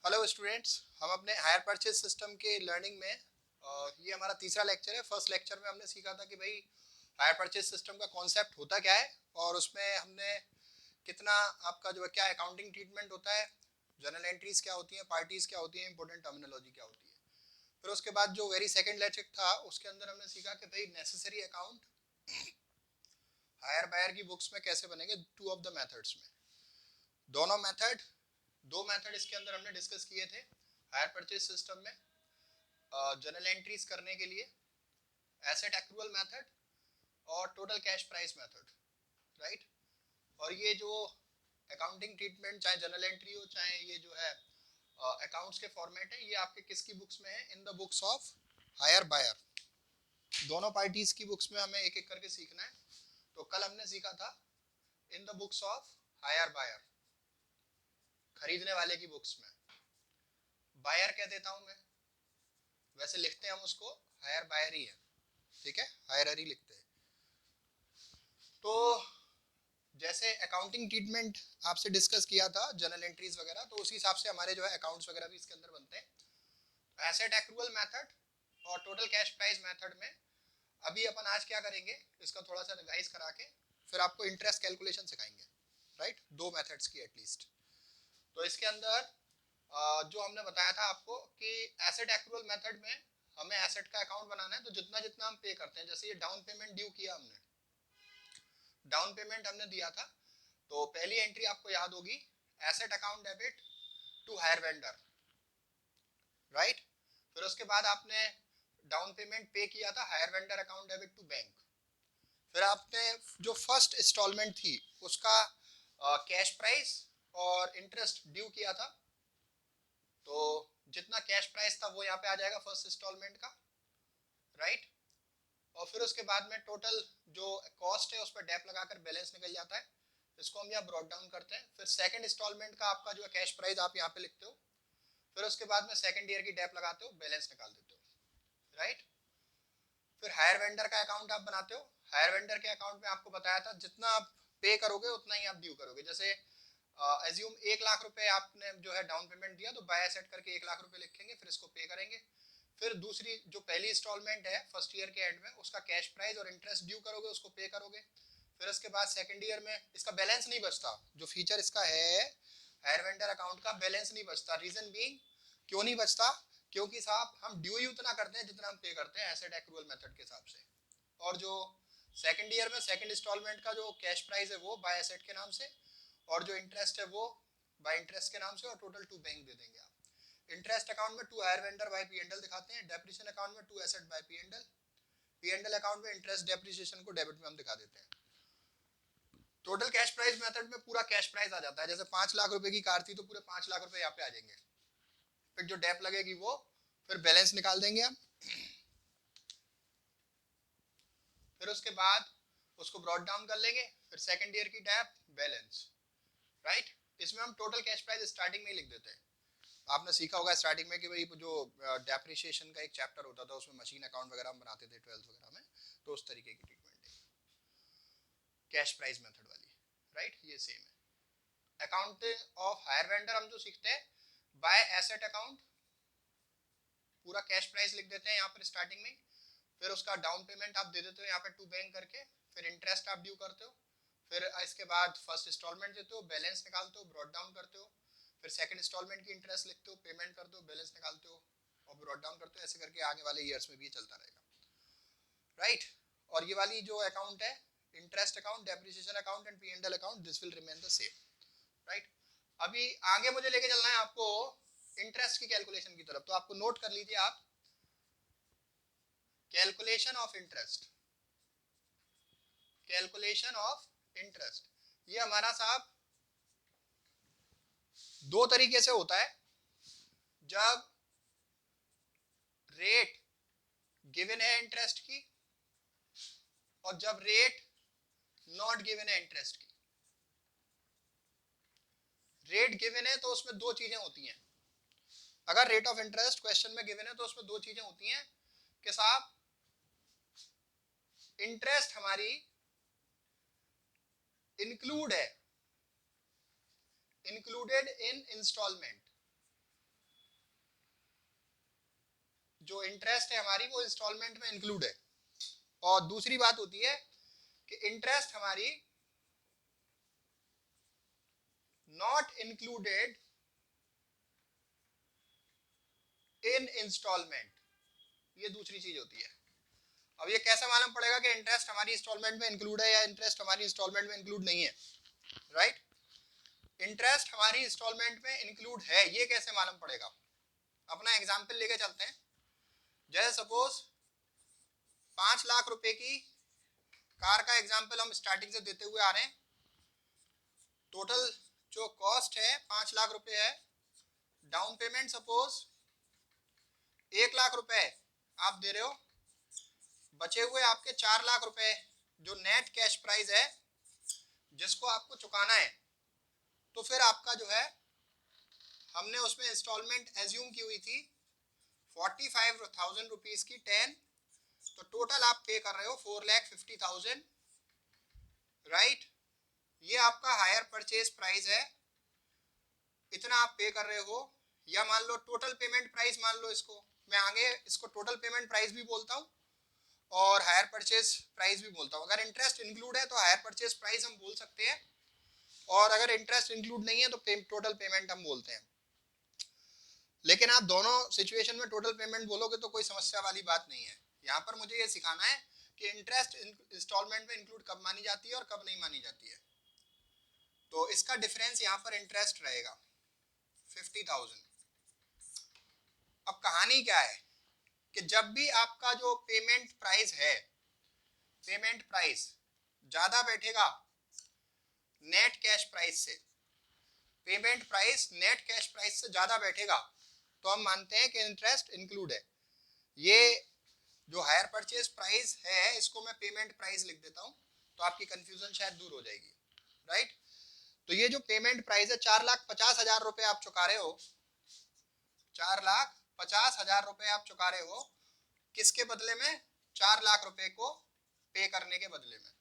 Hello students, हम अपने hire purchase system के लर्निंग में ये हमारा तीसरा लेक्चर है। फर्स्ट लेक्चर में हमने सीखा था कि भाई हायर परचेज सिस्टम का कॉन्सेप्ट होता क्या है और उसमें हमने कितना आपका जो है क्या अकाउंटिंग ट्रीटमेंट होता है, जर्नल एंट्रीज क्या होती हैं, पार्टीज क्या होती हैं, इंपॉर्टेंट टर्मिनोलॉजी क्या होती है। फिर उसके बाद जो वेरी सेकेंड लेक्चर था उसके अंदर हमने सीखा कि भाई नेसेसरी अकाउंट हायर बायर की बुक्स में कैसे बनेंगे, टू ऑफ द मेथड्स में। दोनों मेथड दो मेथड इसके अंदर हमने डिस्कस किए थे हायर परचेज सिस्टम में। जर्नल एंट्रीज करने के लिए एसेट एक्रूअल मेथड और total cash price method, right. और ये जो अकाउंटिंग ट्रीटमेंट, चाहे जर्नल एंट्री हो चाहे ये जो है अकाउंट्स के फॉर्मेट है, ये आपके किसकी बुक्स में है? In the books of hire buyer. दोनों पार्टीज की बुक्स में हमें एक एक करके सीखना है। तो कल हमने सीखा था in the books of hire buyer, खरीदने वाले की बुक्स में। बायर कह देता हूं मैं, वैसे लिखते हैं हम उसको हायर बायर ही है, ठीक है, हायररी लिखते हैं। तो जैसे अकाउंटिंग ट्रीटमेंट आपसे डिस्कस किया था जर्नल एंट्रीज वगैरह, तो उसी हिसाब से हमारे जो है अकाउंट्स वगैरह भी इसके अंदर बनते हैं। एसेट एक्रूअल मेथड और टोटल कैश प्राइस मेथड में अभी अपन आज क्या करेंगे, इसका थोड़ा सा रिवाइज करा के फिर आपको इंटरेस्ट कैलकुलेशन सिखाएंगे, राइट। दो मेथड्स की एटलीस्ट। तो इसके अंदर जो हमने बताया था आपको कि एसेट एक्रूअल मेथड में हमें एसेट का अकाउंट बनाना है। तो जितना जितना हम पे करते हैं, जैसे ये डाउन पेमेंट ड्यू किया हमने, डाउन पेमेंट हमने दिया था, तो पहली एंट्री आपको याद होगी, asset account debit to hire vendor, right. फिर उसके बाद आपने डाउन पेमेंट पे किया था hire vendor account debit to bank. फिर आपने जो फर्स्ट इंस्टॉलमेंट थी उसका कैश प्राइस और इंटरेस्ट ड्यू किया था, तो जितना कैश प्राइस था वो यहाँ पे आ जाएगा फर्स्ट इंस्टॉलमेंट का, राइट। और फिर उसके बाद में टोटल जो कॉस्ट है उस पर डेप लगाकर बैलेंस निकल जाता है, इसको हम यहाँ ब्रॉट डाउन करते हैं। फिर सेकंड इंस्टॉलमेंट का आपका जो है कैश प्राइस आप यहाँ पे लिखते हो, फिर उसके बाद में सेकंड ईयर की डेप लगाते हो, बैलेंस निकाल देते हो, राइट। फिर हायर वेंडर का अकाउंट आप बनाते हो। हायर वेंडर के अकाउंट में आपको बताया था जितना आप पे करोगे उतना ही आप ड्यू करोगे। जैसे एज्यूम 1 लाख रुपए आपने जो है डाउन पेमेंट दिया, तो बाय सेट करके 1 लाख रुपए लिखेंगे, फिर इसको पे करेंगे। फिर दूसरी जो पहली इंस्टॉलमेंट है फर्स्ट ईयर के एंड में, उसका कैश प्राइस और इंटरेस्ट ड्यू करोगे, उसको पे करोगे। फिर उसके बाद सेकंड ईयर में इसका बैलेंस नहीं बचता, जो फीचर इसका है हायर वेंडर अकाउंट का, बैलेंस नहीं बचता। रीजन बीइंग, क्यों नहीं बचता? क्योंकि साहब हम ड्यू ही उतना करते हैं जितना हम पे करते हैं एसेट एक्रूअल मेथड के हिसाब से। और जो सेकंड ईयर में सेकंड इंस्टॉलमेंट का जो कैश प्राइस है वो बाय एसेट के नाम से, और जो इंटरेस्ट है वो बाय इंटरेस्ट के नाम से, और टोटल टू बैंक दे देंगे आप। इंटरेस्ट अकाउंट में to hire vendor bye P&L दिखाते हैं, डेप्रिसिएशन अकाउंट में to asset bye P&L, P&L account में इंटरेस्ट डेप्रिसिएशन को डेबिट में हम दिखा देते हैं। टोटल कैश प्राइस मेथड में पूरा कैश प्राइस आ जाता है। जैसे 5 लाख रुपए की कार थी तो पूरे 5 लाख रुपए यहाँ पे आ जाएंगे। फिर जो डेप लगेगी वो फिर बैलेंस निकाल देंगे हम। फिर उसके बाद उसको ब्रॉट डाउन कर लेंगे, फिर सेकंड ईयर की डेप, बैलेंस, राइट। इसमें हम टोटल कैश प्राइस स्टार्टिंग में ही लिख देते हैं। आपने सीखा होगा स्टार्टिंग में कि भाई जो डेप्रिसिएशन का एक चैप्टर होता था उसमें मशीन अकाउंट वगैरह हम बनाते थे 12th वगैरह में, तो उस तरीके की ट्रीटमेंट है कैश प्राइस मेथड वाली, राइट। ये सेम है। अकाउंट ऑफ हायर वेंडर हम जो सीखते हैं, बाय एसेट अकाउंट पूरा कैश प्राइस लिख देते हैं यहाँ पर स्टार्टिंग में। फिर उसका डाउन पेमेंट आप दे देते हो यहाँ पे टू बैंक करके, फिर इंटरेस्ट आप ड्यू करते हो, फिर इसके बाद फर्स्ट इंस्टॉलमेंट देते हो, बैलेंस निकालते हो, ब्रॉट डाउन करते हो, फिर सेकंड इंस्टॉलमेंट की इंटरेस्ट लिखते हो, पेमेंट करते हो, बैलेंस निकालते हो और ब्रॉट डाउन करते हो। ऐसे करके आगे वाले ईयर्स में भी चलता रहेगा, राइट। और ये वाली जो अकाउंट है, interest account, depreciation account and P and L account, this will remain the same, right. अभी आगे मुझे लेके चलना है आपको इंटरेस्ट की कैलकुलेशन की तरफ। तो आपको नोट कर लीजिए आप, calculation of interest, calculation of interest, ये हमारा साहब दो तरीके से होता है। जब रेट गिवन है इंटरेस्ट की, और जब रेट नॉट गिवन है इंटरेस्ट की। रेट गिवन है तो उसमें दो चीजें होती हैं। अगर रेट ऑफ इंटरेस्ट क्वेश्चन में गिवन है तो उसमें दो चीजें होती हैं कि साहब इंटरेस्ट हमारी इंक्लूड है, इंक्लूडेड इन इंस्टॉलमेंट, जो इंटरेस्ट है हमारी वो इंस्टॉलमेंट में इंक्लूड है। और दूसरी बात होती है कि इंटरेस्ट हमारी नॉट इंक्लूडेड इन इंस्टॉलमेंट, ये दूसरी चीज होती है। अब ये कैसे मालूम पड़ेगा कि इंटरेस्ट हमारी इंस्टॉलमेंट में इंक्लूड है या इंटरेस्ट हमारी इंस्टॉलमेंट में इंक्लूड नहीं है? राइट, इंटरेस्ट हमारी इंस्टॉलमेंट में इंक्लूड है, ये कैसे मालूम पड़ेगा? अपना एग्जांपल लेके चलते हैं। जैसे सपोज 5 लाख रुपए की कार का एग्जांपल हम स्टार्टिंग से देते हुए आ रहे हैं। टोटल जो कॉस्ट है 5 लाख रुपए है। डाउन पेमेंट सपोज 1 लाख रुपए आप दे रहे हो, बचे हुए आपके 4 लाख रुपए जो नेट कैश प्राइस है जिसको आपको चुकाना है। तो फिर आपका जो है, हमने उसमें इंस्टॉलमेंट एज्यूम की हुई थी 45,000 रुपीज की 10, तो टोटल आप पे कर रहे हो 4,50,000। राइट, ये आपका हायर परचेज प्राइस है, इतना आप पे कर रहे हो। या मान लो टोटल पेमेंट प्राइस, मान लो इसको मैं आगे इसको टोटल पेमेंट प्राइस भी बोलता हूँ और हायर परचेज प्राइस भी बोलता हूँ। अगर इंटरेस्ट इंक्लूड है तो हायर परचेज प्राइस हम बोल सकते हैं, और अगर इंटरेस्ट इंक्लूड नहीं है तो टोटल पेमेंट हम बोलते हैं। लेकिन आप दोनों सिचुएशन में टोटल पेमेंट बोलोगे तो कोई समस्या वाली बात नहीं है। यहाँ पर मुझे ये सिखाना है कि इंटरेस्ट इंस्टॉलमेंट में इंक्लूड कब मानी जाती है और कब नहीं मानी जाती है। तो इसका डिफरेंस यहाँ पर इंटरेस्ट रहेगा 50,000। अब कहानी क्या है कि जब भी आपका जो पेमेंट प्राइस है, पेमेंट प्राइस ज्यादा बैठेगा नेट कैश प्राइस से, payment price net cash price से ज्यादा बैठेगा तो हम मानते हैं कि इंटरेस्ट इंक्लूड है। ये जो हायर परचेज प्राइस है इसको मैं पेमेंट प्राइस लिख देता हूं तो आपकी कंफ्यूजन शायद दूर हो जाएगी। राइट, तो ये जो पेमेंट प्राइस है 4,50,000 रुपए आप चुका रहे हो, 4,50,000 रुपए आप चुका रहे हो, किसके बदले में? 4 लाख रुपए को पे करने के बदले में।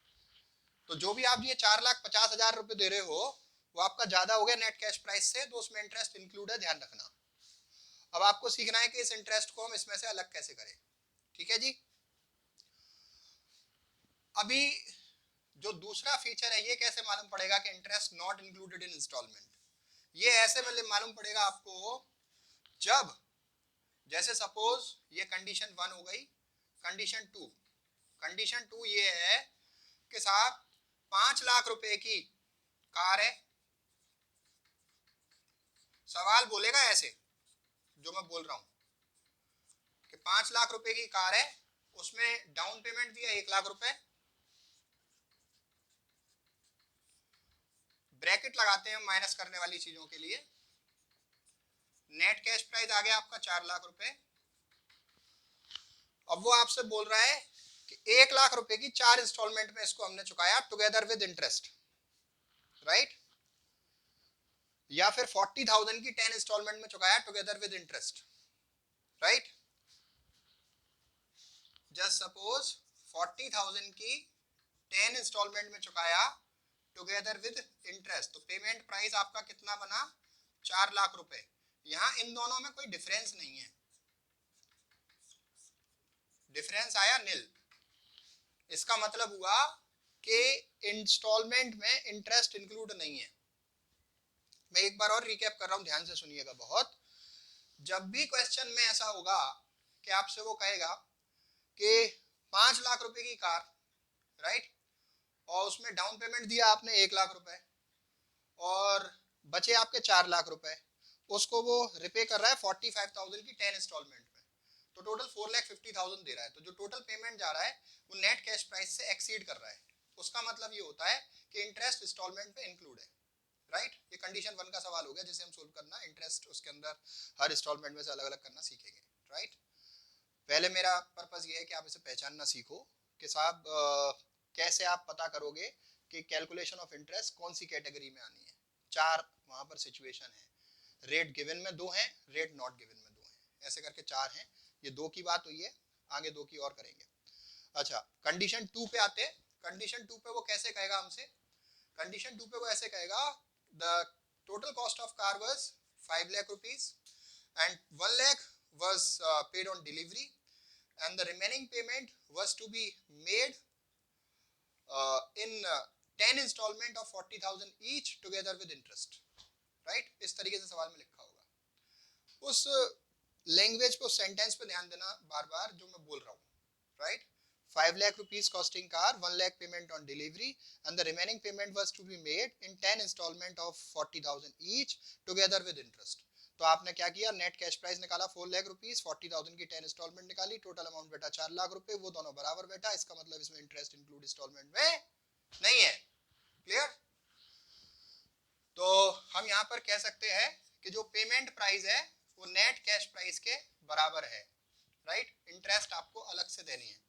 तो जो भी आप ये 4,50,000 रुपए दे रहे हो वो आपका ज्यादा हो गया नेट कैश प्राइस से, तो उसमें इंटरेस्ट इंक्लूड है, ध्यान रखना। अब आपको सीखना है कि इस इंटरेस्ट को हम इसमें से अलग कैसे करें। ठीक है जी। अभी जो दूसरा फीचर है ये कैसे मालूम पड़ेगा कि interest not included in instalment? ये ऐसे मालूम पड़ेगा आपको जब, जैसे सपोज ये कंडीशन 1 हो गई, कंडीशन टू ये है कि साहब 5 लाख रुपए की कार है, सवाल बोलेगा ऐसे जो मैं बोल रहा हूं कि 5 लाख रुपए की कार है, उसमें डाउन पेमेंट दिया 1 लाख रुपए, ब्रैकेट लगाते हैं माइनस करने वाली चीजों के लिए, नेट कैश प्राइस आ गया आपका 4 लाख रुपए। अब वो आपसे बोल रहा है कि 1 लाख रुपए की 4 इंस्टॉलमेंट में इसको हमने चुकाया टुगेदर विद इंटरेस्ट। राइट, या फिर 40,000 की 10 इंस्टॉलमेंट में चुकाया together with interest. Right, just suppose 40,000 की 10 इंस्टॉलमेंट में चुकाया टुगेदर विद इंटरेस्ट, तो पेमेंट प्राइस आपका कितना बना? 4 लाख रुपए। यहां इन दोनों में कोई डिफरेंस नहीं है, डिफरेंस आया नील। इसका मतलब हुआ कि इंस्टॉलमेंट में इंटरेस्ट इंक्लूड नहीं है। मैं एक बार और रिकैप कर रहा हूं, ध्यान से सुनिएगा बहुत। जब भी क्वेश्चन में ऐसा होगा कि आपसे वो कहेगा कि 5 लाख रुपए की कार, राइट, और उसमें डाउन पेमेंट दिया आपने 1 लाख रुपए और बचे आपके 4 लाख रुपए, उसको वो रिपे कर रहा है 45,000 की 10 इंस्टॉलमेंट में, तो टोटल 4,50,000 दे रहा है। तो जो टोटल पेमेंट जा रहा है वो नेट कैश प्राइस से एक्सीड कर रहा है। उसका मतलब ये होता है कि इंटरेस्ट इंस्टॉलमेंट में इंक्लूड है। राइट, ये कंडीशन 1 का सवाल हो गया जिसे हम सोल्व करना, इंटरेस्ट उसके अंदर हर इंस्टॉलमेंट में से अलग अलग करना सीखेंगे। राइट, पहले मेरा पर्पस ये है कि आप इसे पहचानना सीखो कि साहब कैसे आप पता करोगे कि कैलकुलेशन ऑफ इंटरेस्ट कौन सी कैटेगरी में आनी है। 4 वहां पर सिचुएशन है, रेट गिवन में 2 है, रेट नॉट गिवन में 2 है, ऐसे करके 4 हैं। ये 2 की बात हुई है, आगे 2 की और करेंगे। अच्छा, कंडीशन 2 पे आते। कंडीशन 2 पे वो कैसे कहेगा हमसे? कंडीशन 2 पे वो ऐसे कहेगा the total cost of car was 5 lakh rupees and 1 lakh was paid on delivery and the remaining payment was to be made in 10 installment of 40,000 each together with interest. Right इस तरीके से सवाल में लिखा होगा। उस लैंग्वेज पे, सेंटेंस पे ध्यान देना बार बार जो मैं बोल रहा हूँ, right. 5 lakh rupees costing car, 1 lakh payment on delivery and the remaining payment was to be made in 10 installment of 40,000 each together with interest। तो आपने क्या किया, नेट कैश प्राइस निकाला 4 लाख रुपीस, 40,000 की 10 इंस्टॉलमेंट निकाली, टोटल अमाउंट बैठा 4 लाख रुपए, वो दोनों बराबर बैठा। इसका मतलब इसमें इंटरेस्ट इंक्लूड इंस्टॉलमेंट में नहीं है। क्लियर? तो हम यहाँ पर कह सकते हैं कि जो पेमेंट प्राइस है वो नेट कैश प्राइस के बराबर है, राइट। इंटरेस्ट आपको अलग से देनी है।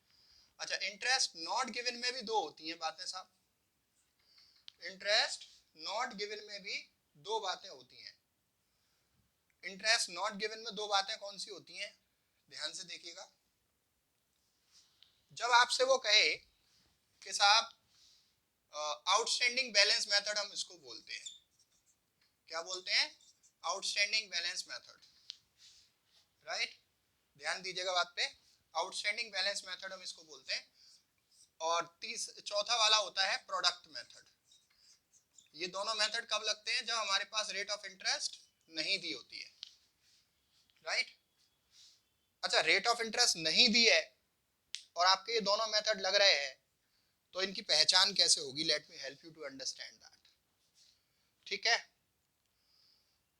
अच्छा, इंटरेस्ट नॉट गिवन में भी दो होती हैं बातें साहब। इंटरेस्ट नॉट गिवन में भी दो बातें होती हैं। इंटरेस्ट नॉट गिवन में दो बातें कौन सी होती हैं, ध्यान से देखिएगा। जब आपसे वो कहे कि साहब आउटस्टैंडिंग बैलेंस मेथड, हम इसको बोलते हैं, क्या बोलते हैं, आउटस्टैंडिंग बैलेंस मेथड, राइट। ध्यान दीजिएगा बात पे, आउटस्टैंडिंग बैलेंस मेथड हम इसको बोलते हैं। और चौथा वाला होता है प्रोडक्ट मेथड। ये दोनों मेथड कब लगते हैं, जब हमारे पास रेट ऑफ इंटरेस्ट नहीं दी होती है, राइट। अच्छा, रेट ऑफ इंटरेस्ट नहीं दी है और आपके ये दोनों मेथड लग रहे हैं, तो इनकी पहचान कैसे होगी, let me help you to understand that. ठीक है,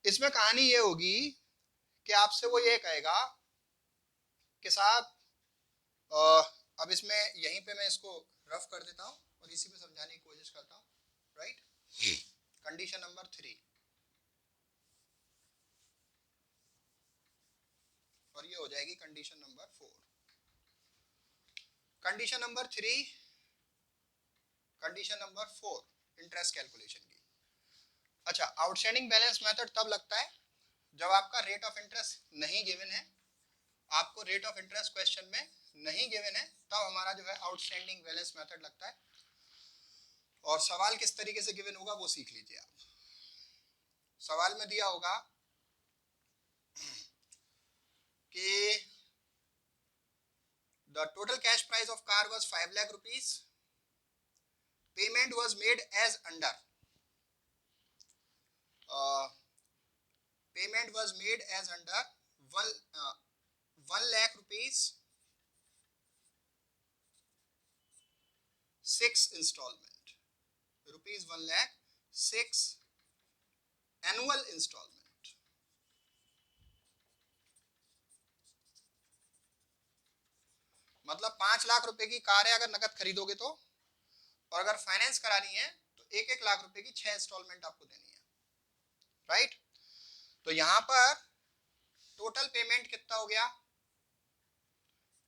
इसमें कहानी ये होगी कि आपसे वो ये कहेगा कि साहब अब इसमें यहीं पे मैं इसको रफ कर देता हूँ और इसी में समझाने की कोशिश करता हूँ, राइट। कंडीशन नंबर 3 और ये हो जाएगी condition number 4। Condition number 3, condition number 4 interest calculation की। अच्छा, आउटस्टैंडिंग बैलेंस मेथड तब लगता है जब आपका रेट ऑफ इंटरेस्ट नहीं गिवन है, आपको रेट ऑफ इंटरेस्ट क्वेश्चन में नहीं गिवन है, तब हमारा जो है आउटस्टैंडिंग बैलेंस मेथड लगता है। और सवाल किस तरीके से गिवन होगा वो सीख लीजिए आप। सवाल में दिया होगा कि the total cash price of car was 5 lakh rupees, payment was made as under, payment was made as under 1 lakh rupees 6 installment, rupees 1 lakh 6 annual installment। मतलब 5 लाख रुपए की कार है अगर नकद खरीदोगे तो, और अगर फाइनेंस करानी है तो 1-1 लाख रुपए की 6 इंस्टॉलमेंट आपको देनी है, राइट। तो यहां पर टोटल पेमेंट कितना हो गया,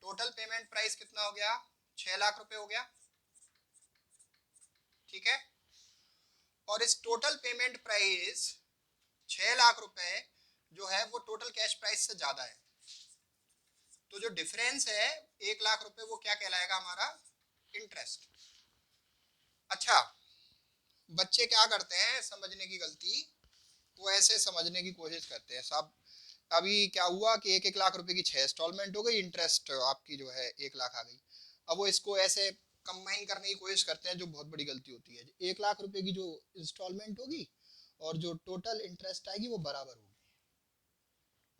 टोटल पेमेंट प्राइस कितना हो गया, 6 लाख रुपए हो गया, ठीक है। और इस टोटल पेमेंट प्राइस 6 लाख रुपए जो है वो टोटल कैश प्राइस से ज्यादा है, तो जो डिफरेंस है 1 लाख रुपए वो क्या कहलाएगा, हमारा इंटरेस्ट। अच्छा, बच्चे क्या करते हैं, समझने की गलती, वो ऐसे समझने की कोशिश करते हैं साहब, अभी क्या हुआ कि 1-1 लाख रुपए की 6 इंस्टॉलमेंट हो गई, इंटरेस्ट आपकी जो है 1 लाख आ गई। अब वो इसको ऐसे कंबाइन करने की कोशिश करते हैं, जो बहुत बड़ी गलती होती है। 1 लाख रुपए की जो इंस्टॉलमेंट होगी और जो टोटल इंटरेस्ट आएगी वो बराबर होगी।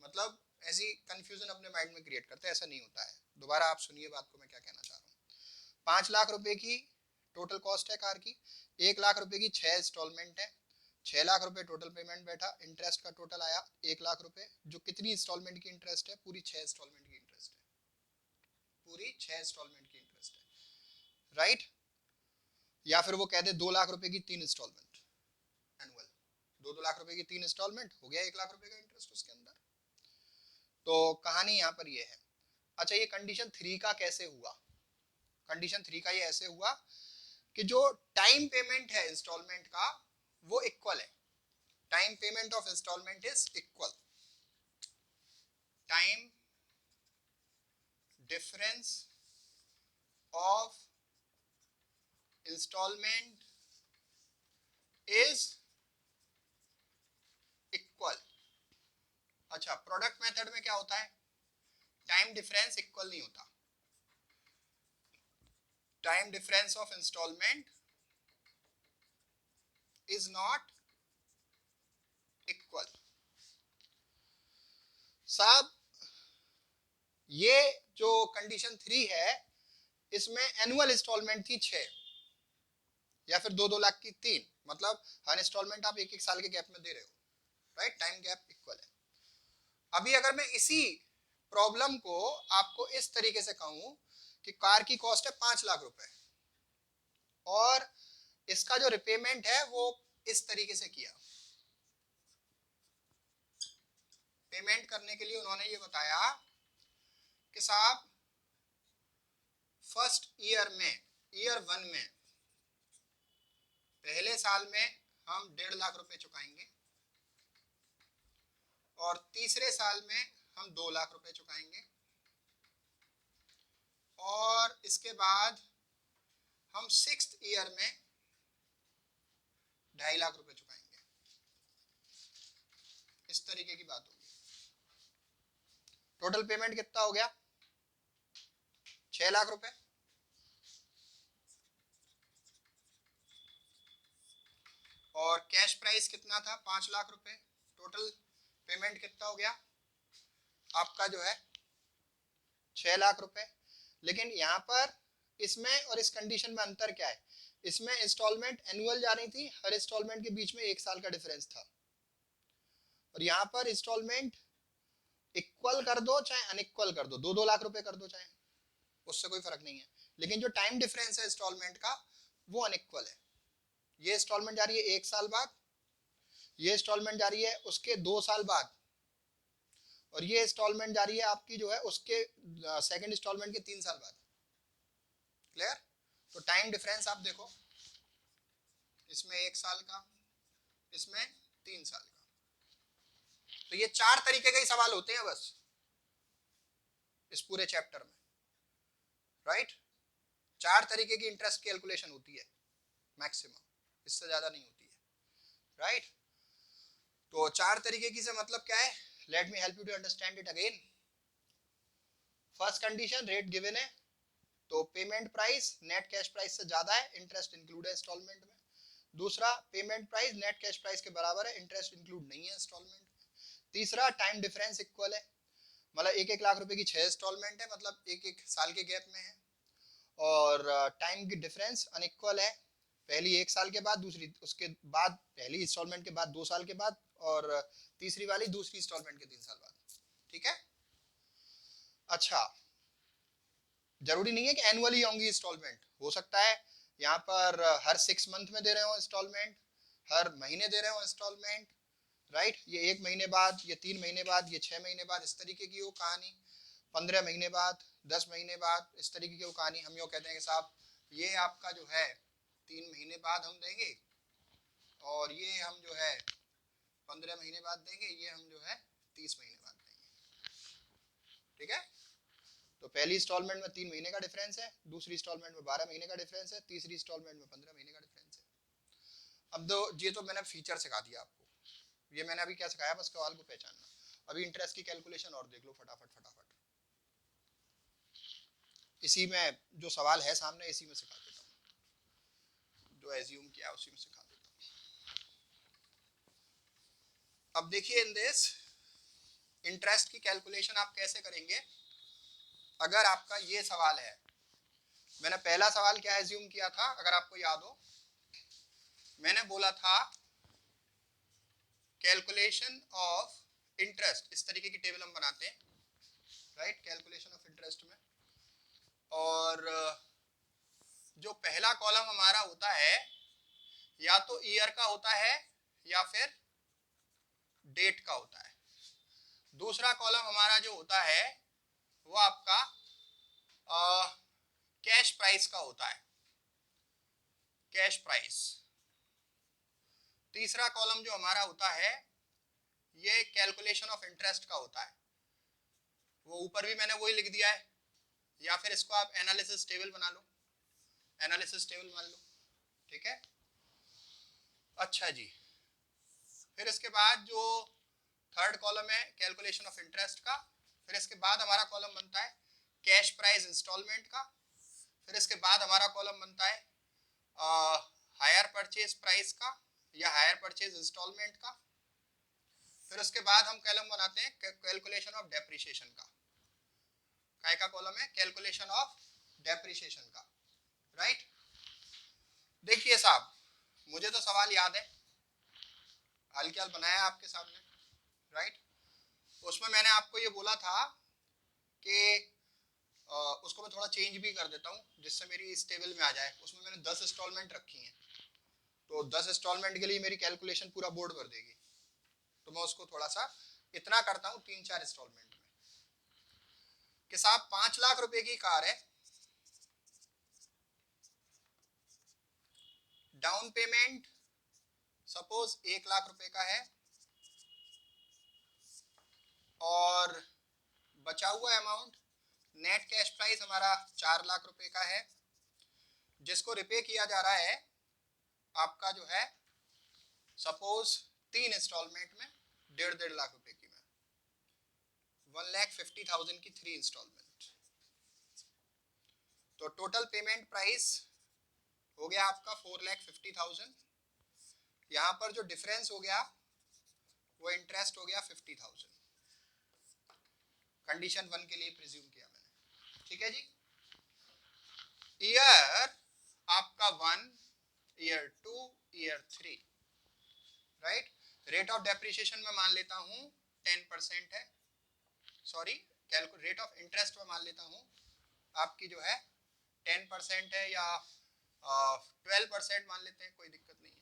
मतलब ऐसी कंफ्यूजन अपने माइंड में क्रिएट करते हैं, ऐसा नहीं होता है। दोबारा आप सुनिए बात को, मैं क्या कहना चाह रहा हूँ। 5 लाख रुपए की टोटल कॉस्ट है कार की, 1 लाख रुपए की 6 इंस्टॉलमेंट है, 6 लाख रुपए टोटल पेमेंट बैठा, इंटरेस्ट का टोटल आया 1 लाख रुपए, जो कितनी इंस्टॉलमेंट की इंटरेस्ट है, पूरी 6 इंस्टॉलमेंट की इंटरेस्ट है, पूरी 6 इंस्टॉलमेंट की इंटरेस्ट है, राइट। या फिर वो कह दे 2 लाख रुपए की 3 इंस्टॉलमेंट एनुअल, 2 लाख रुपए की 3 इंस्टॉलमेंट हो गया 1 लाख रुपए का इंटरेस्ट उसके अंदर। तो कहानी यहाँ पर ये है। अच्छा, ये कंडीशन 3 का कैसे हुआ, कंडीशन 3 का ये ऐसे हुआ कि जो टाइम पेमेंट है इंस्टॉलमेंट का वो इक्वल है, time payment of installment is equal, time difference of installment is equal. अच्छा, प्रोडक्ट मेथड में क्या होता है, टाइम डिफरेंस इक्वल नहीं होता, time difference of installment is not equal. साहब ये जो कंडीशन 3 है इसमें एनुअल इंस्टॉलमेंट थी 6 या फिर 2-2 लाख की 3, मतलब हर इंस्टॉलमेंट आप 1-1 साल के गैप में दे रहे हो, राइट, टाइम गैप इक्वल है। अभी अगर मैं इसी प्रॉब्लम को आपको इस तरीके से कहूं कि कार की कॉस्ट है 5 लाख रुपए और इसका जो रिपेमेंट है वो इस तरीके से किया, पेमेंट करने के लिए उन्होंने ये बताया कि साहब फर्स्ट ईयर में, ईयर 1 में, पहले साल में हम 1.5 लाख रुपए चुकाएंगे और तीसरे साल में हम 2 लाख रुपए चुकाएंगे और इसके बाद हम 6th ईयर में 2.5 लाख रुपए चुकाएंगे। इस तरीके की बात होगी। टोटल पेमेंट कितना हो गया? 6 लाख रुपए। और कैश प्राइस कितना था? 5 लाख रुपए। टोटल पेमेंट कितना हो गया आपका जो है? 6 लाख रुपए। लेकिन यहाँ पर इसमें और इस कंडीशन में अंतर क्या है? इसमें इंस्टॉलमेंट एनुअल जा रही थी, हर इंस्टॉलमेंट के बीच में 1 साल का डिफरेंस था, और यहाँ पर इंस्टॉलमेंट इक्वल कर दो चाहे अनइक्वल कर दो, 2-2 लाख रुपए कर दो चाहे, उससे कोई फर्क नहीं है। लेकिन जो टाइम डिफरेंस है इंस्टॉलमेंट का वो अनइक्वल है। ये इंस्टॉलमेंट जा रही है 1 साल बाद, ये इंस्टॉलमेंट जा रही है उसके 2 साल बाद, और ये इंस्टॉलमेंट जा रही है आपकी जो है उसके सेकंड इंस्टॉलमेंट के 3 साल बाद। क्लियर? तो टाइम डिफरेंस आप देखो, इसमें 1 साल का, इसमें 3 साल का। तो ये 4 तरीके के ही सवाल होते हैं बस इस पूरे चैप्टर में, राइट? 4 तरीके की इंटरेस्ट कैलकुलेशन होती है मैक्सिमम, इससे ज्यादा नहीं होती है, राइट? तो 4 तरीके की से मतलब क्या है? Let me help you to understand it again. First condition, rate given है तो payment price net cash price से ज्यादा है, इंटरेस्ट इंक्लूड है इंस्टॉलमेंट में। दूसरा, payment price net cash price के बराबर है, इंटरेस्ट इंक्लूड नहीं है इंस्टॉलमेंट में। तीसरा, टाइम डिफरेंस इक्वल है, मतलब 1-1 लाख रुपए की 6 इंस्टॉलमेंट है, मतलब 1-1 साल के गैप में है, और टाइम की डिफरेंस अनइक्वल है, पहली 1 साल के बाद, दूसरी उसके बाद, पहली इंस्टॉलमेंट के बाद 2 साल के बाद, और तीसरी वाली दूसरी इंस्टॉलमेंट के 3 साल बाद। ठीक है? अच्छा, जरूरी नहीं है कि एनुअली होंगी इंस्टॉलमेंट, हो सकता है यहाँ पर हर 6 मंथ में दे रहे हो इंस्टॉलमेंट, हर महीने दे रहे हो इंस्टॉलमेंट, राइट? ये 1 महीने बाद, ये 3 महीने बाद, ये 6 महीने बाद, इस तरीके की वो कहानी, 15 महीने बाद, 10 महीने बाद, इस तरीके की वो कहानी। हम यूँ कहते हैं कि साहब ये आपका जो है 3 महीने बाद हम देंगे, और ये हम जो है 15 महीने बाद देंगे, ये हम जो है 30 महीने बाद देंगे। ठीक है? तो पहली इंस्टॉलमेंट में 3 महीने का डिफरेंस है, दूसरी इंस्टॉलमेंट में 12 महीने का डिफरेंस है, तीसरी इंस्टॉलमेंट में 15 महीने का डिफरेंस है। अब दो, ये तो मैंने फीचर सिखा दिया आपको, ये मैंने अभी क्या सिखाया? बस सवाल को पहचानना। अभी इंटरेस्ट की कैलकुलेशन और देख लो फटाफट फटाफट, इसी में जो सवाल है सामने इसी में सिखा देता हूँ, जो एज्यूम किया उसी में सिखा देता हूँ। अब देखिए, इन दिस इंटरेस्ट की कैलकुलेशन आप कैसे करेंगे अगर आपका ये सवाल है। मैंने पहला सवाल क्या एज्यूम किया था, अगर आपको याद हो, मैंने बोला था कैलकुलेशन ऑफ इंटरेस्ट, इस तरीके की टेबल हम बनाते हैं, राइट? कैलकुलेशन ऑफ इंटरेस्ट में, और जो पहला कॉलम हमारा होता है या तो ईयर का होता है या फिर डेट का होता है। दूसरा कॉलम हमारा जो होता है वो आपका कैश प्राइस का होता है, कैश प्राइस। तीसरा कॉलम जो हमारा होता है ये कैलकुलेशन ऑफ इंटरेस्ट का होता है, वो ऊपर भी मैंने वही लिख दिया है, या फिर इसको आप एनालिसिस टेबल बना लो, एनालिसिस टेबल मान लो। ठीक है? अच्छा जी, फिर इसके बाद जो थर्ड कॉलम है कैलकुलेशन ऑफ इंटरेस्ट का, फिर इसके बाद हमारा कॉलम बनता है कैश प्राइस इंस्टॉलमेंट का, फिर इसके बाद हमारा कॉलम बनता है हायर परचेज प्राइस का या हायर परचेज इंस्टॉलमेंट का, फिर उसके बाद हम कॉलम बनाते हैं कैलकुलेशन ऑफ डेप्रिसिएशन का। काय का कॉलम है? कैलकुलेशन ऑफ डेप्रिसिएशन का, राइट। देखिए साहब, मुझे तो सवाल याद है, हाल क्या बनाया आपके सामने, राइट। उसमें मैंने आपको ये बोला था कि उसको मैं थोड़ा चेंज भी कर देता हूँ जिससे मेरी इस टेबल में आ जाए। उसमें मैंने 10 इंस्टॉलमेंट रखी हैं, तो 10 इंस्टॉलमेंट के लिए मेरी कैलकुलेशन पूरा बोर्ड कर देगी, तो मैं उसको थोड़ा सा इतना करता हूँ 3-4 इंस्टॉलमेंट में कि साहब 5 लाख रुपए की कार है, डाउन पेमेंट सपोज 1 लाख रुपए का है और बचा हुआ अमाउंट नेट कैश प्राइस हमारा 4 लाख रुपए का है, जिसको रिपे किया जा रहा है आपका जो है सपोज 3 इंस्टॉलमेंट में 1.5 लाख रुपए की में 1,50,000 की 3 इंस्टॉलमेंट। तो टोटल पेमेंट प्राइस हो गया आपका 4,50,000। यहाँ पर जो डिफरेंस हो गया वो इंटरेस्ट हो गया 50,000, कंडीशन 1 के लिए प्रिज्यूम किया मैंने, ठीक है जी। ईयर आपका 1, year 2, year 3, right. Rate of depreciation में मान लेता हूँ 10% है, सॉरी रेट ऑफ इंटरेस्ट में मान लेता हूँ आपकी जो है 10% है या 12% मान लेते हैं, कोई दिक्कत नहीं है।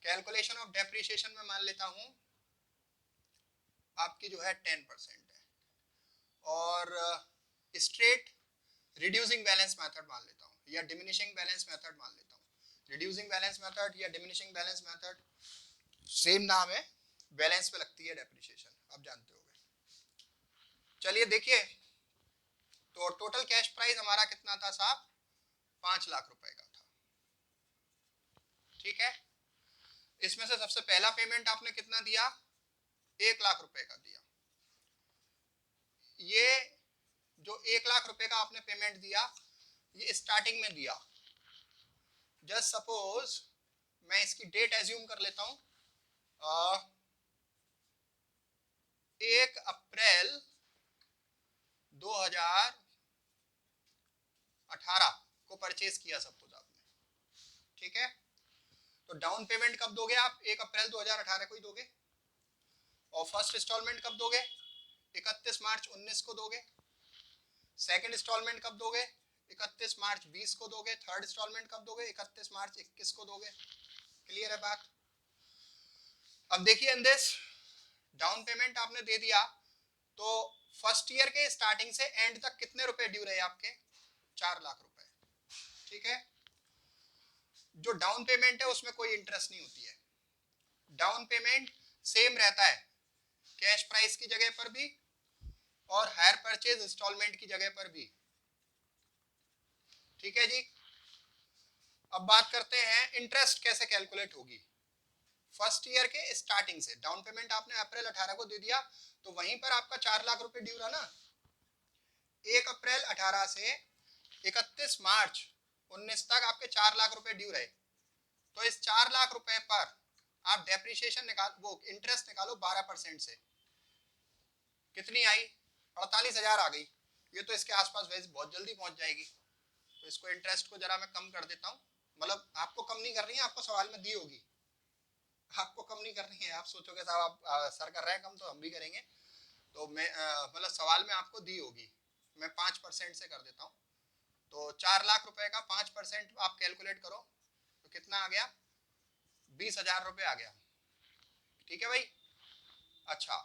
कैलकुलेशन ऑफ डेप्रिसिएशन में मान लेता हूँ आपकी जो है 10% है, और स्ट्रेट रिड्यूसिंग बैलेंस मेथड मान लेता हूँ या डिमिनिशिंग बैलेंस मेथड मान लेता हूँ। रिड्यूसिंग बैलेंस मेथड या डिमिनिशिंग बैलेंस मेथड सेम नाम है, बैलेंस पे लगती है डेप्रिसिएशन, आप जानते होंगे। चलिए देखिए, तो टोटल कैश प्राइस हमारा कितना था साहब? 5 लाख रुपए का था, ठीक है। इसमें से सबसे पहला पेमेंट आपने कितना दिया? 1 लाख रुपए का दिया। ये जो 1 लाख रुपए का आपने पेमेंट दिया, ये स्टार्टिंग में दिया। जस्ट सपोज मैं इसकी डेट एज्यूम कर लेता हूं 1 अप्रैल 2018 को परचेज किया सपोज आपने, ठीक है। तो डाउन पेमेंट कब दोगे आप? 1 अप्रैल 2018 को ही दोगे। और फर्स्ट इंस्टॉलमेंट कब दोगे? 31 मार्च 19 को दोगे। सेकंड इंस्टॉलमेंट कब दोगे? 31 मार्च 20 को दोगे। थर्ड इंस्टॉलमेंट कब दोगे? 31 मार्च 21 को दोगे। क्लियर है बात? अब देखिए इन दिस, डाउन पेमेंट आपने दे दिया, तो फर्स्ट ईयर के स्टार्टिंग से एंड तक कितने रुपए ड्यू रहे आपके? 4 लाख रुपए, ठीक है। जो डाउन पेमेंट है उसमें कोई इंटरेस्ट नहीं होती है, डाउन पेमेंट सेम रहता है कैश प्राइस की जगह पर भी और हायर परचेज इंस्टॉलमेंट की जगह पर भी, ठीक है जी। अब बात करते हैं इंटरेस्ट कैसे कैलकुलेट होगी। फर्स्ट ईयर के स्टार्टिंग से डाउन पेमेंट आपने अप्रैल 18 को दे दिया, तो वहीं पर आपका 4 लाख रुपए ड्यू रहा ना। 1 अप्रैल 18 से 31 मार्च 19 तक आपके 4 लाख रुपए ड्यू रहे, तो इस 4 लाख रुपए पर आप डेप्रिसिएशन निकाल, वो इंटरेस्ट निकालो 12% से, कितनी आई? 48,000 आ गई। ये तो इसके आसपास वैसे बहुत जल्दी पहुंच जाएगी, तो इसको इंटरेस्ट को जरा मैं कम कर देता हूँ। मतलब आपको कम नहीं करनी है, आपको सवाल में दी होगी, आपको कम नहीं करनी है। आप सोचोगे साहब आप सर कर रहे हैं कम तो हम भी करेंगे, तो मैं मतलब सवाल में आपको दी होगी, मैं 5% से कर देता हूँ। तो 4 लाख रुपए का 5% आप कैलकुलेट करो तो कितना आ गया? 20,000 रुपये आ गया, ठीक है भाई। अच्छा,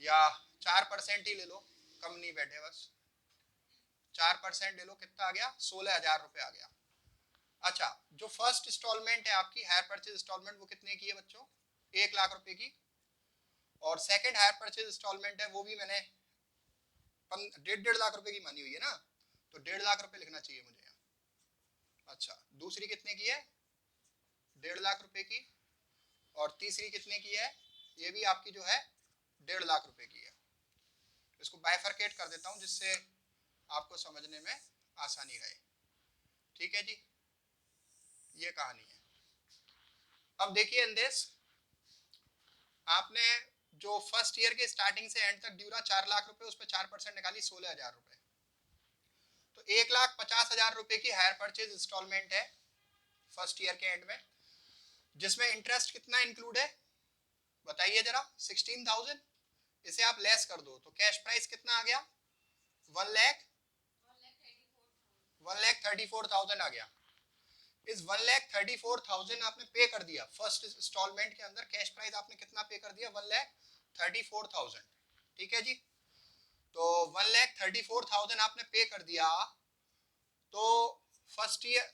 या 4% ही ले लो, कम नहीं बैठे, बस 4% ले लो, कितना आ गया? 16,000 रुपये आ गया। अच्छा, जो फर्स्ट इंस्टॉलमेंट है आपकी हायर परचेज इंस्टॉलमेंट, वो कितने की है बच्चों? 1 लाख रुपए की। और सेकंड हायर परचेज इंस्टॉलमेंट है, वो भी मैंने 1.5 लाख रुपए की मानी हुई है ना, तो 1.5 लाख रुपए लिखना चाहिए मुझे यहाँ। अच्छा, दूसरी कितने की है? 1.5 लाख रुपए की। और तीसरी कितने की है? ये भी आपकी जो है 1.5 लाख रुपए की है। इसको बाइफरकेट कर देता हूँ जिससे आपको समझने में आसानी रहे। ठीक है जी, ये कहानी है। अब देखिए इन दिस, आपने जो फर्स्ट ईयर के स्टार्टिंग से एंड तक ड्यू रहा 4 लाख रुपए, उस पर 4% निकाली 16,000 रुपए, तो 1,50,000 रुपए की हायर परचेज इंस्टॉलमेंट है फर्स्ट ईयर के एंड में, जिसमें इंटरेस्ट कितना इंक्लूड है बताइए जरा, 16,000। इसे आप लेस कर दो तो कैश प्राइस कितना आ गया, 1,34,000 आ गया। इस 1,34,000 आपने पे कर दिया फर्स्ट इंस्टॉलमेंट के अंदर, कैश प्राइस आपने कितना पे कर दिया, 1,34,000। ठीक है जी, तो 1,34,000 आपने पे कर दिया, तो फर्स्ट ईयर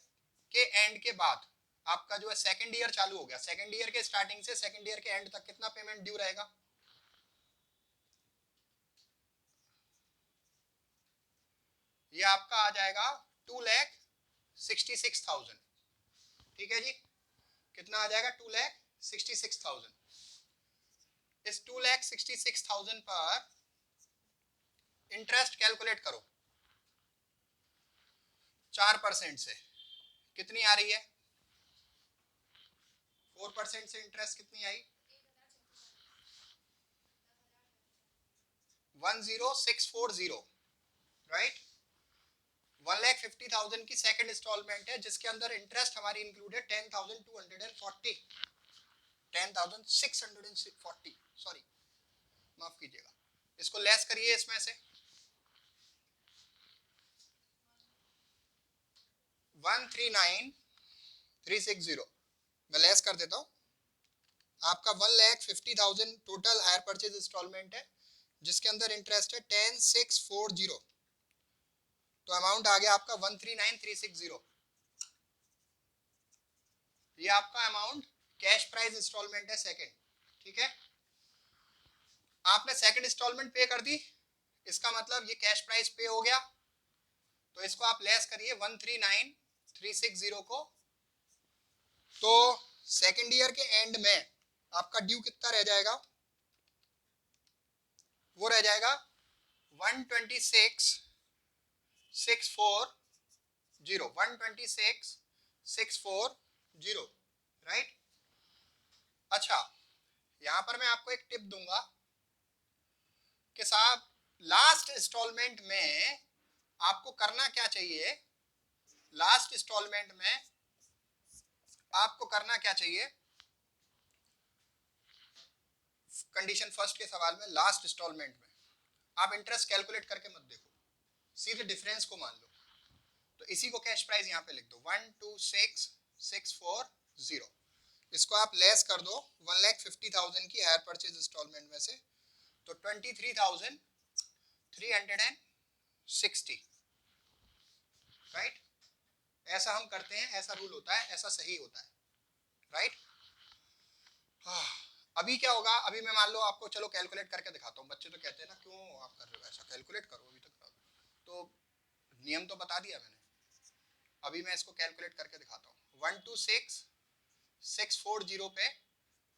के एंड के बाद आपका जो है सेकंड ईयर चालू हो गया, सेकंड ईयर के स्टार्टिंग से सेकंड ईयर के एंड तक कितना पेमेंट ड्यू रहेगा, ये आपका आ जाएगा 2,66,000। ठीक है जी, कितना आ जाएगा, 2,66,000। इस 2,66,000 पर इंटरेस्ट कैलकुलेट करो 4% से, कितनी आ रही है, 4% से इंटरेस्ट कितनी आई, 10,640, राइट। 1,50,000 की सेकंड इंस्टॉलमेंट है जिसके अंदर इंटरेस्ट हमारी इंक्लूड है 10,240, 10,640, सॉरी माफ कीजिएगा, इसको लेस करिए इसमें से, 139,360 मैं लेस कर देता हूँ। आपका 1,50,000 टोटल हायर परचेज इंस्टॉलमेंट है जिसके अंदर इंटरेस्ट है 10,640, तो अमाउंट आ गया आपका 139,360। ये आपका अमाउंट कैश प्राइस इंस्टॉलमेंट है सेकंड। ठीक है, आपने सेकंड इंस्टॉलमेंट पे कर दी, इसका मतलब ये कैश प्राइस पे हो गया, तो इसको आप लेस करिए 139,360 को, तो सेकंड ईयर के एंड में आपका ड्यू कितना रह जाएगा, वो रह जाएगा 126,640, राइट। अच्छा, यहां पर मैं आपको एक टिप दूंगा कि साहब लास्ट इंस्टॉलमेंट में आपको करना क्या चाहिए, लास्ट इंस्टॉलमेंट में आपको करना क्या चाहिए, कंडीशन फर्स्ट के सवाल में लास्ट इंस्टॉलमेंट में आप इंटरेस्ट कैलकुलेट करके मत देखो, सीधे डिफरेंस को मान लो, तो इसी को कैश प्राइस यहाँ पे लिख दो 126,640, इसको आप लेस कर दो 1,50,000 की हायर परचेज इंस्टॉलमेंट में से, तो 23,360, राइट। ऐसा हम करते हैं, ऐसा रूल होता है, ऐसा सही होता है, राइट। अभी क्या होगा, अभी मैं मान लो आपको चलो कैलकुलेट करके दिखाता हूँ, बच्चे तो कहते हैं ना क्यों आप कर रहे हो ऐसा, कैलकुलेट करो अभी तक, तो नियम तो बता दिया मैंने, अभी मैं इसको कैलकुलेट करके दिखाता हूँ। 126,640 पे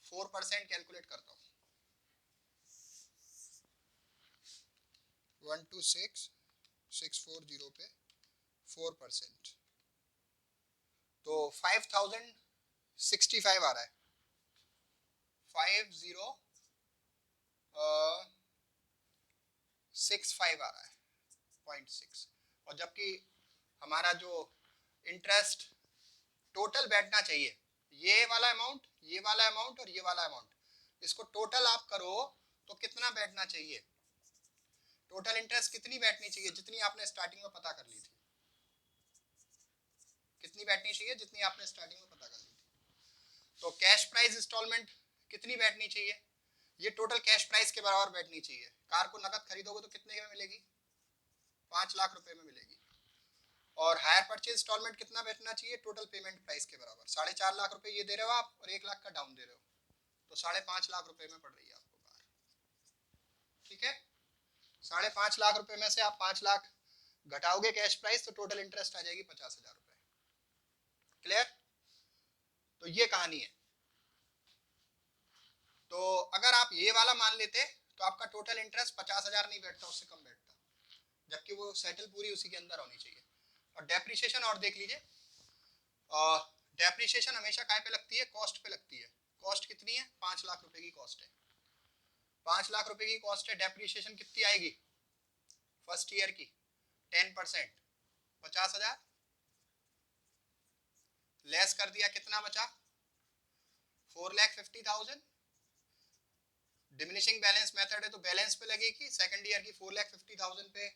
4% कैलकुलेट करता हूँ, 126,640 पे 4%, तो 5,065 आ रहा है, 5,065 आ रहा है 0.6, और जबकि हमारा जो इंटरेस्ट टोटल बैठना चाहिए, ये वाला अमाउंट, ये वाला अमाउंट और ये वाला अमाउंट, इसको टोटल आप करो तो कितना बैठना चाहिए, टोटल इंटरेस्ट कितनी बैठनी चाहिए, जितनी आपने स्टार्टिंग में पता कर ली थी, कितनी बैठनी चाहिए जितनी आपने स्टार्टिंग में पता कर ली थी, तो कैश प्राइस इंस्टॉलमेंट कितनी बैठनी चाहिए, ये टोटल कैश प्राइस के बराबर बैठनी चाहिए। कार को नकद खरीदोगे तो कितने में मिलेगी, 5 लाख रुपए में मिलेगी, और हायर परचेज इंस्टॉलमेंट कितना बैठना चाहिए, टोटल पेमेंट प्राइस के बराबर, 4.5 लाख रुपए ये दे रहे हो आप और 1 लाख का डाउन दे रहे हो, तो 5.5 लाख रुपए में पड़ रही है आपको कार। ठीक है, 5.5 लाख रुपए में से आप 5 लाख घटाओगे कैश प्राइस, तो टोटल इंटरेस्ट आ जाएगी 50,000 रुपए। क्लियर, तो ये कहानी है। तो अगर आप ये वाला मान लेते तो तो आपका टोटल इंटरेस्ट 50,000 नहीं बैठता, उससे कम बैठता, जबकि वो सेटल पूरी उसी के अंदर होनी चाहिए। और डेप्रिसिएशन और देख लीजिए, डेप्रिसिएशन हमेशा काय पे लगती है, कॉस्ट पे लगती है। कॉस्ट कितनी है, 5 लाख रुपए की कॉस्ट है, 5 लाख रुपए की कॉस्ट है, डेप्रिसिएशन कितनी आएगी फर्स्ट ईयर की, 10%, 50,000 लेस कर दिया, कितना बचा, 4,50,000। डिमिनिशिंग बैलेंस मेथड है तो बैलेंस पे लगेगी, सेकंड ईयर की 4,50,000 पे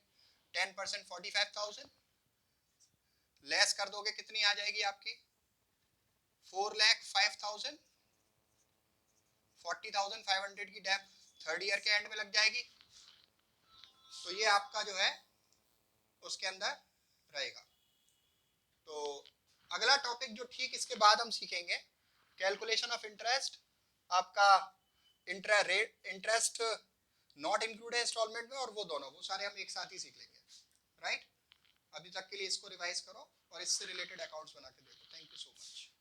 10% 45,000 लेस कर दोगे, कितनी आ जाएगी आपकी 4,05,000, 40,500 की डेप थर्ड ईयर के एंड में लग जाएगी। तो ये आपका जो है उसके अंदर रहेगा। तो अगला टॉपिक जो ठीक इसके बाद हम सीखेंगे, कैलकुलेशन ऑफ इंटरेस्ट, आपका इंटरेस्ट नॉट इंक्लूडेड इंस्टॉलमेंट में, और वो दोनों, वो सारे हम एक साथ ही सीख लेंगे, राइट। अभी तक के लिए इसको रिवाइज करो और इससे रिलेटेड अकाउंट्स बना के देखो। Thank you so much.